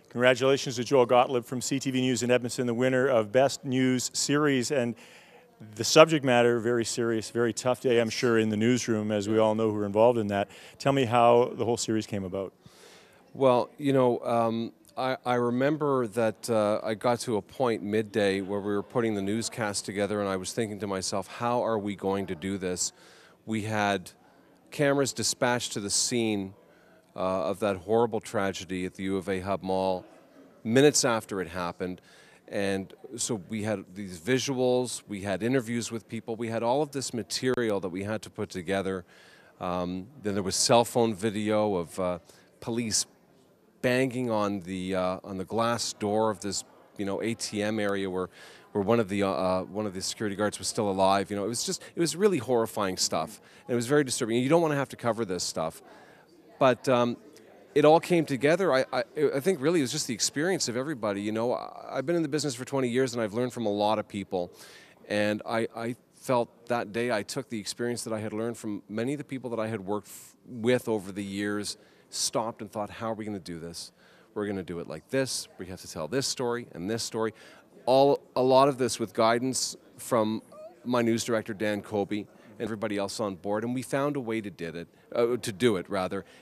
Congratulations to Joel Gottlieb from CTV News in Edmonton, the winner of Best News Series. And the subject matter, very serious, very tough day, I'm sure, in the newsroom, as we all know who are involved in that. Tell me how the whole series came about. Well, you know, I remember that I got to a point midday where we were putting the newscast together, and I was thinking to myself, how are we going to do this? We had cameras dispatched to the scene of that horrible tragedy at the U of A Hub Mall minutes after it happened. And so we had these visuals, we had interviews with people, we had all of this material that we had to put together. Then there was cell phone video of police banging on the glass door of this, ATM area where one of the security guards was still alive. It was really horrifying stuff, and it was very disturbing. You don't want to have to cover this stuff, but it all came together. I think really it was just the experience of everybody. I've been in the business for 20 years, and I've learned from a lot of people, and I felt that day I took the experience that I had learned from many of the people that I had worked with over the years, stopped and thought, how are we going to do this? We're going to do it like this. We have to tell this story and this story. A lot of this with guidance from my news director, Dan Kobe, and everybody else on board, and we found a way to do it,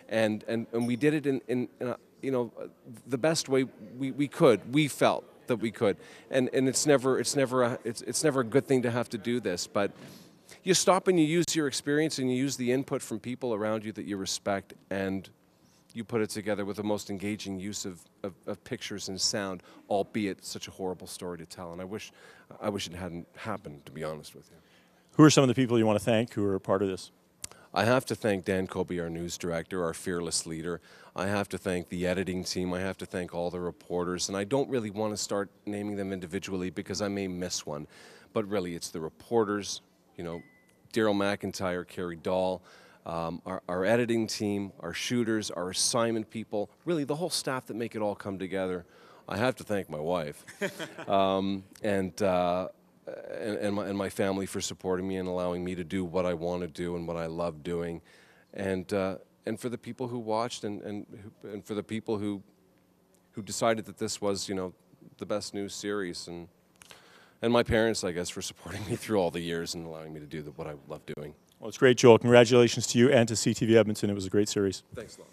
and we did it in the best way we could. We felt that we could, and it's never a good thing to have to do this, but you stop and you use your experience and you use the input from people around you that you respect, and you put it together with the most engaging use of pictures and sound, albeit such a horrible story to tell. And I wish it hadn't happened, to be honest with you. Who are some of the people you want to thank who are a part of this? I have to thank Dan Kobe, our news director, our fearless leader. I have to thank the editing team. I have to thank all the reporters. And I don't really want to start naming them individually because I may miss one. But really, it's the reporters, Daryl McIntyre, Carrie Dahl, our editing team, our shooters, our assignment people, really the whole staff that make it all come together. I have to thank my wife and my family for supporting me and allowing me to do what I want to do and what I love doing, and for the people who watched and for the people who decided that this was the best news series, and my parents, I guess, for supporting me through all the years and allowing me to do what I love doing. Well, it's great, Joel. Congratulations to you and to CTV Edmonton. It was a great series. Thanks a lot.